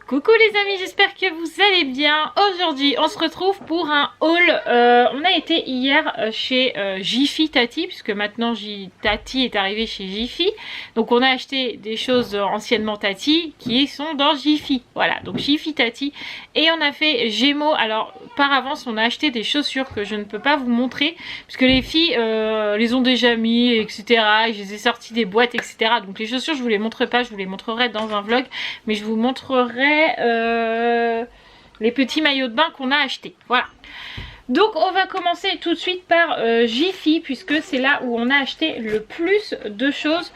Coucou les amis, j'espère que vous allez bien. Aujourd'hui on se retrouve pour un haul. On a été hier chez Jiffy Tati, puisque maintenant Tati est arrivé chez Jiffy. Donc on a acheté des choses anciennement Tati qui sont dans Jiffy. Voilà, donc Jiffy Tati. Et on a fait Gémeaux. Alors par avance on a acheté des chaussures que je ne peux pas vous montrer, puisque les filles les ont déjà mis, etc. Et je les ai sorties des boîtes, etc. Donc les chaussures je vous les montre pas, je vous les montrerai dans un vlog. Mais je vous montrerai les petits maillots de bain qu'on a achetés. Voilà. Donc on va commencer tout de suite par Jiffy, puisque c'est là où on a acheté le plus de choses.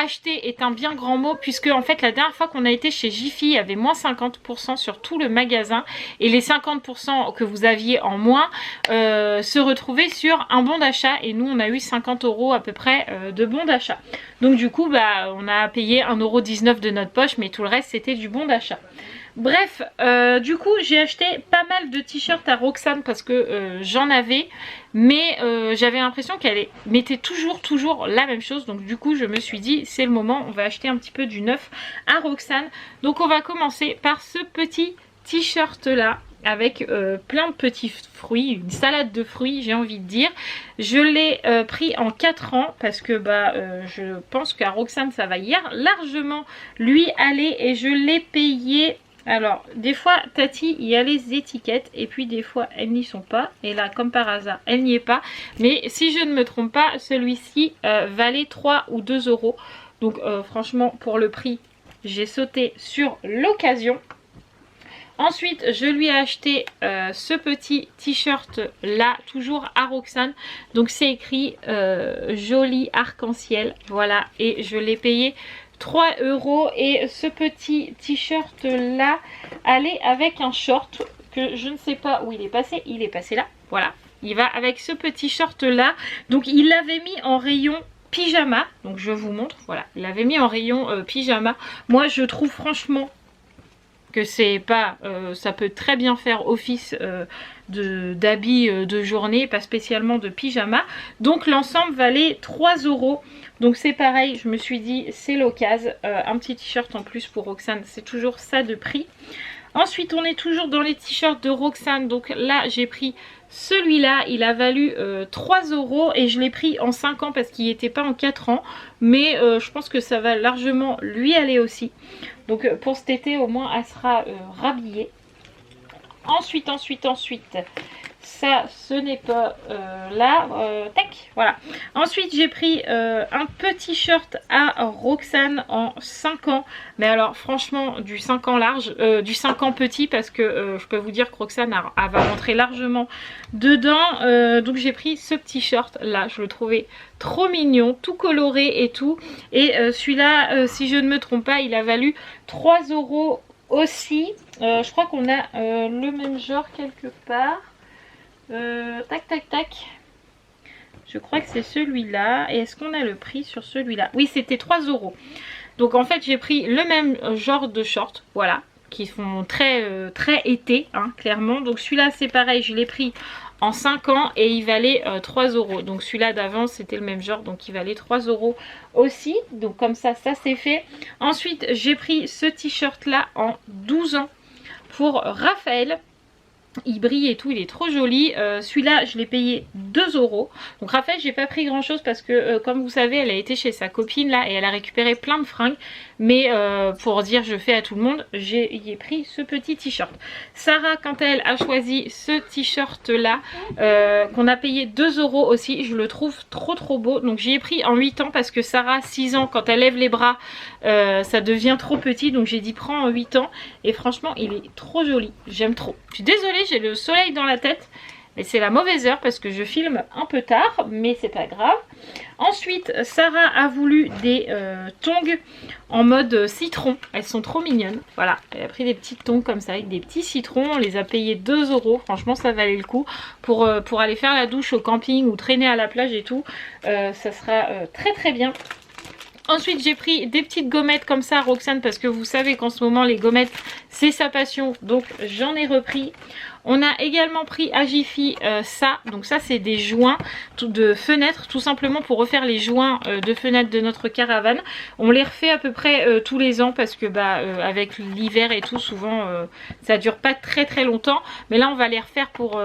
Acheter est un bien grand mot, puisque en fait la dernière fois qu'on a été chez Jiffy, il y avait moins 50% sur tout le magasin, et les 50% que vous aviez en moins se retrouvaient sur un bon d'achat, et nous on a eu 50 € à peu près de bon d'achat. Donc du coup bah on a payé 1,19 € de notre poche, mais tout le reste c'était du bon d'achat. Bref, du coup j'ai acheté pas mal de t-shirts à Roxane parce que j'en avais, mais j'avais l'impression qu'elle mettait toujours la même chose. Donc du coup je me suis dit c'est le moment, on va acheter un petit peu du neuf à Roxane. Donc on va commencer par ce petit t-shirt là avec plein de petits fruits, une salade de fruits j'ai envie de dire. Je l'ai pris en 4 ans parce que je pense qu'à Roxane ça va hier largement lui aller, et je l'ai payé. Alors, des fois, Tati, il y a les étiquettes et puis des fois, elles n'y sont pas. Et là, comme par hasard, elle n'y est pas. Mais si je ne me trompe pas, celui-ci valait 3 ou 2 €. Donc, franchement, pour le prix, j'ai sauté sur l'occasion. Ensuite, je lui ai acheté ce petit t-shirt là, toujours à Roxane. Donc, c'est écrit joli arc-en-ciel. Voilà, et je l'ai payé 3 €, et ce petit t-shirt là allait avec un short que je ne sais pas où il est passé là, voilà, il va avec ce petit short là. Donc il l'avait mis en rayon pyjama, donc je vous montre, voilà, il l'avait mis en rayon pyjama. Moi je trouve franchement que c'est pas, ça peut très bien faire office d'habit de journée, pas spécialement de pyjama. Donc l'ensemble valait 3 €. Donc c'est pareil, je me suis dit c'est l'occasion, un petit t-shirt en plus pour Roxane, c'est toujours ça de prix. Ensuite on est toujours dans les t-shirts de Roxane, donc là j'ai pris celui-là, il a valu 3 € et je l'ai pris en 5 ans parce qu'il n'était pas en 4 ans. Mais je pense que ça va largement lui aller aussi. Donc pour cet été au moins elle sera rhabillée. Ensuite, ça ce n'est pas là, tac, voilà. Ensuite j'ai pris un petit shirt à Roxane en 5 ans. Mais alors franchement du 5 ans large, du 5 ans petit, parce que je peux vous dire que Roxane elle va rentrer largement dedans. Donc j'ai pris ce petit shirt là, je le trouvais trop mignon, tout coloré et tout. Et celui-là, si je ne me trompe pas, il a valu 3 € aussi. Je crois qu'on a le même genre quelque part. Tac. Je crois que c'est celui-là. Et est-ce qu'on a le prix sur celui-là? Oui, c'était 3 €. Donc en fait, j'ai pris le même genre de short, voilà, qui font très été, hein, clairement. Donc celui-là, c'est pareil, je l'ai pris en 5 ans et il valait 3 €. Donc celui-là d'avant, c'était le même genre, donc il valait 3 € aussi. Donc comme ça c'est fait. Ensuite, j'ai pris ce t-shirt-là en 12 ans pour Raphaël. Il brille et tout, il est trop joli. Celui-là je l'ai payé 2 €. Donc Raphaël, j'ai pas pris grand chose parce que comme vous savez, elle a été chez sa copine là et elle a récupéré plein de fringues. Mais pour dire je fais à tout le monde, y ai pris ce petit t-shirt. Sarah, quant à elle, a choisi ce t-shirt là qu'on a payé 2 € aussi. Je le trouve trop beau. Donc j'y ai pris en 8 ans parce que Sarah, 6 ans, quand elle lève les bras, ça devient trop petit. Donc j'ai dit prends en 8 ans. Et franchement, il est trop joli. J'aime trop. Je suis désolée, j'ai le soleil dans la tête. Mais c'est la mauvaise heure parce que je filme un peu tard, mais c'est pas grave. Ensuite, Sarah a voulu des tongs en mode citron. Elles sont trop mignonnes. Voilà, elle a pris des petites tongs comme ça avec des petits citrons. On les a payés 2 €. Franchement, ça valait le coup pour aller faire la douche au camping ou traîner à la plage et tout. Ça sera très bien. Ensuite, j'ai pris des petites gommettes comme ça, Roxane, parce que vous savez qu'en ce moment, les gommettes, c'est sa passion. Donc, j'en ai repris. On a également pris à Jiffy ça. Donc, ça, c'est des joints de fenêtres, tout simplement pour refaire les joints de fenêtres de notre caravane. On les refait à peu près tous les ans parce que, avec l'hiver et tout, souvent, ça dure pas très très longtemps. Mais là, on va les refaire pour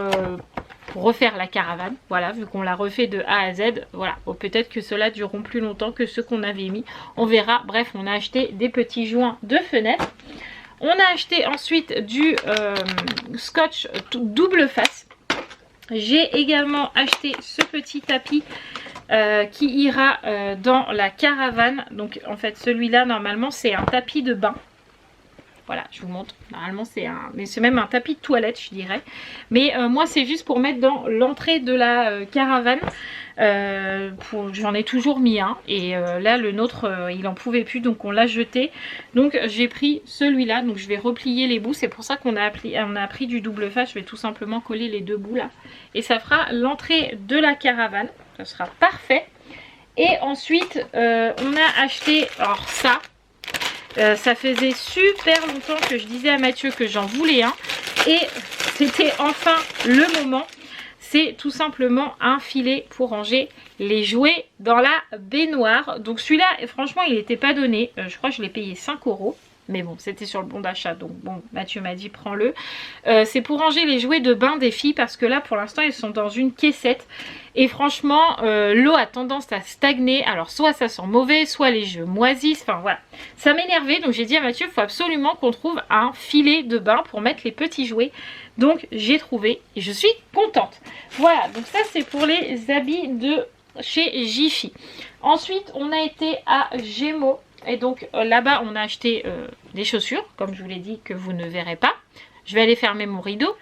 refaire la caravane, voilà, vu qu'on l'a refait de A à Z, voilà. Bon, peut-être que ceux-là dureront plus longtemps que ceux qu'on avait mis, on verra. Bref, on a acheté des petits joints de fenêtres. On a acheté ensuite du scotch double face. J'ai également acheté ce petit tapis qui ira dans la caravane. Donc en fait celui-là normalement c'est un tapis de bain. Voilà, je vous montre. Normalement, c'est même un tapis de toilette, je dirais. Mais moi, c'est juste pour mettre dans l'entrée de la caravane. J'en ai toujours mis un. Et là, le nôtre, il en pouvait plus. Donc, on l'a jeté. Donc, j'ai pris celui-là. Donc, je vais replier les bouts. C'est pour ça qu'on a pris du double face. Je vais tout simplement coller les deux bouts là. Et ça fera l'entrée de la caravane. Ça sera parfait. Et ensuite, on a acheté, alors ça... ça faisait super longtemps que je disais à Mathieu que j'en voulais un. Et c'était enfin le moment. C'est tout simplement un filet pour ranger les jouets dans la baignoire. Donc celui-là, franchement, il n'était pas donné. Je crois que je l'ai payé 5 €. Mais bon, c'était sur le bon d'achat. Donc bon, Mathieu m'a dit prends-le. C'est pour ranger les jouets de bain des filles. Parce que là, pour l'instant, ils sont dans une caissette. Et franchement, l'eau a tendance à stagner. Alors, soit ça sent mauvais, soit les jeux moisissent. Enfin, voilà. Ça m'énervait. Donc, j'ai dit à Mathieu, il faut absolument qu'on trouve un filet de bain pour mettre les petits jouets. Donc, j'ai trouvé et je suis contente. Voilà. Donc, ça, c'est pour les habits de chez Jiffy. Ensuite, on a été à Gémeaux. Et donc, là-bas, on a acheté des chaussures, comme je vous l'ai dit, que vous ne verrez pas. Je vais aller fermer mon rideau.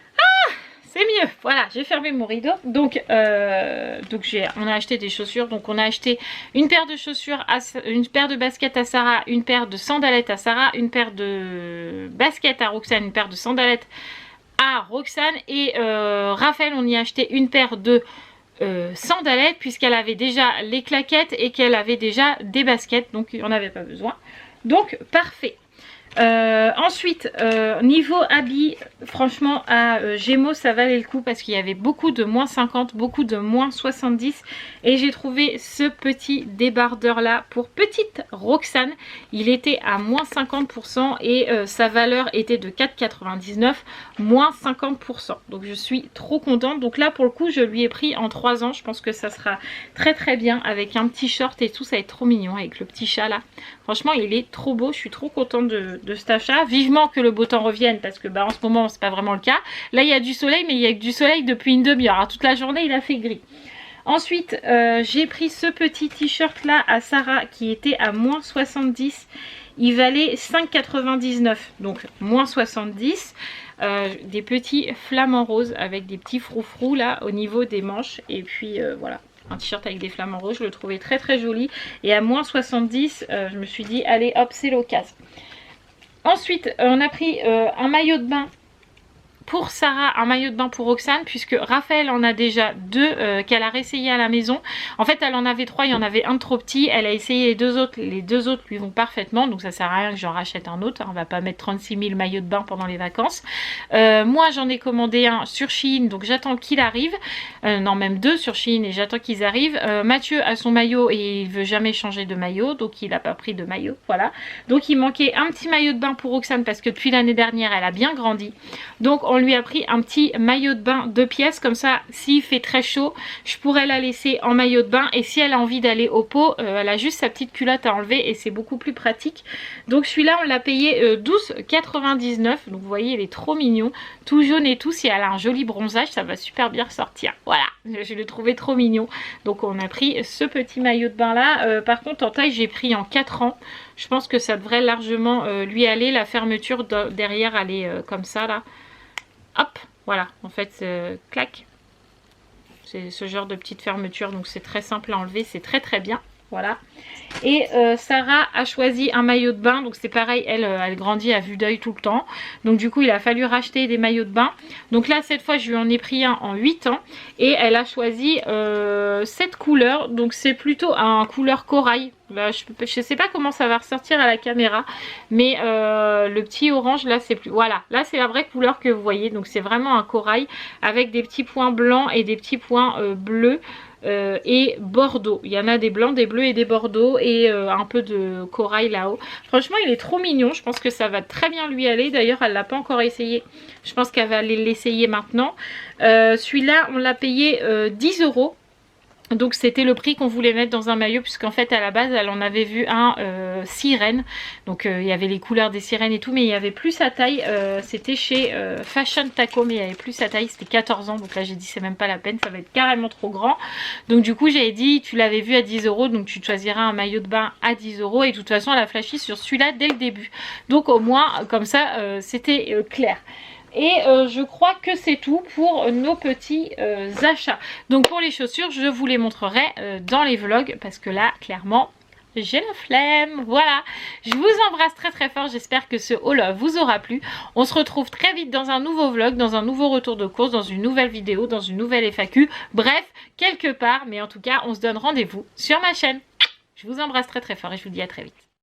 C'est mieux, voilà, j'ai fermé mon rideau. Donc on a acheté des chaussures. Donc on a acheté une paire de chaussures, une paire de baskets à Sarah, une paire de sandalettes à Sarah, une paire de baskets à Roxane, une paire de sandalettes à Roxane. Et Raphaël, on y a acheté une paire de sandalettes puisqu'elle avait déjà les claquettes et qu'elle avait déjà des baskets. Donc on n'avait pas besoin. Donc parfait. Ensuite, niveau habits, franchement à Gémeaux ça valait le coup parce qu'il y avait beaucoup de moins 50, beaucoup de moins 70 et j'ai trouvé ce petit débardeur là pour petite Roxane. Il était à moins 50% et sa valeur était de 4,99, moins 50%. Donc je suis trop contente. Donc là pour le coup je lui ai pris en 3 ans. Je pense que ça sera très très bien avec un petit short et tout. Ça va être trop mignon avec le petit chat là. Franchement il est trop beau. Je suis trop contente de cet achat. Vivement que le beau temps revienne parce que en ce moment c'est pas vraiment le cas. Là il y a du soleil mais il y a du soleil depuis une demi-heure. Alors, toute la journée il a fait gris. Ensuite j'ai pris ce petit t-shirt là à Sarah qui était à moins 70. Il valait 5,99 donc moins 70. Des petits flamants roses avec des petits froufrous là au niveau des manches et puis voilà. Un t-shirt avec des flamants roses, je le trouvais très très joli. Et à moins 70, je me suis dit, allez hop, c'est l'occasion. Ensuite, on a pris un maillot de bain pour Sarah, un maillot de bain pour Roxane, puisque Raphaël en a déjà 2 qu'elle a réessayé à la maison. En fait, elle en avait 3, il y en avait un de trop petit. Elle a essayé les 2 autres. Les 2 autres lui vont parfaitement, donc ça sert à rien que j'en rachète un autre. On va pas mettre 36 000 maillots de bain pendant les vacances. Moi, j'en ai commandé un sur Shein, donc j'attends qu'il arrive. Non, même 2 sur Shein et j'attends qu'ils arrivent. Mathieu a son maillot et il veut jamais changer de maillot, donc il n'a pas pris de maillot. Voilà. Donc il manquait un petit maillot de bain pour Roxane parce que depuis l'année dernière, elle a bien grandi. Donc on lui a pris un petit maillot de bain 2 pièces, comme ça s'il fait très chaud je pourrais la laisser en maillot de bain et si elle a envie d'aller au pot elle a juste sa petite culotte à enlever et c'est beaucoup plus pratique. Donc celui-là on l'a payé 12,99 €. donc vous voyez il est trop mignon, tout jaune et tout. Si elle a un joli bronzage ça va super bien ressortir. Voilà, je l'ai trouvé trop mignon. Donc on a pris ce petit maillot de bain là. Par contre en taille j'ai pris en 4 ans. Je pense que ça devrait largement lui aller. La fermeture derrière elle est comme ça là. Hop, voilà, en fait, clac. C'est ce genre de petite fermeture, donc c'est très simple à enlever, c'est très très bien. Voilà. Et Sarah a choisi un maillot de bain, donc c'est pareil, elle grandit à vue d'œil tout le temps. Donc du coup il a fallu racheter des maillots de bain. Donc là cette fois je lui en ai pris un en 8 ans. Et elle a choisi cette couleur, donc c'est plutôt un couleur corail. Là, je sais pas comment ça va ressortir à la caméra, mais le petit orange là c'est plus, voilà, là c'est la vraie couleur que vous voyez. Donc c'est vraiment un corail avec des petits points blancs et des petits points bleus. Et bordeaux, il y en a des blancs, des bleus et des bordeaux et un peu de corail là-haut. Franchement il est trop mignon, je pense que ça va très bien lui aller. D'ailleurs elle l'a pas encore essayé, je pense qu'elle va aller l'essayer maintenant. Celui-là on l'a payé 10 €. Donc c'était le prix qu'on voulait mettre dans un maillot, puisqu'en fait à la base elle en avait vu un sirène. Donc il y avait les couleurs des sirènes et tout, mais il n'y avait plus sa taille. C'était chez Fashion Taco, mais il n'y avait plus sa taille, c'était 14 ans. Donc là j'ai dit c'est même pas la peine, ça va être carrément trop grand. Donc du coup j'avais dit tu l'avais vu à 10 €, donc tu choisiras un maillot de bain à 10 €. Et de toute façon elle a flashé sur celui-là dès le début. Donc au moins comme ça c'était clair. Et je crois que c'est tout pour nos petits achats. Donc pour les chaussures, je vous les montrerai dans les vlogs, parce que là, clairement, j'ai la flemme. Voilà, je vous embrasse très très fort. J'espère que ce haul vous aura plu. On se retrouve très vite dans un nouveau vlog, dans un nouveau retour de course, dans une nouvelle vidéo, dans une nouvelle FAQ. Bref, quelque part, mais en tout cas, on se donne rendez-vous sur ma chaîne. Je vous embrasse très très fort et je vous dis à très vite.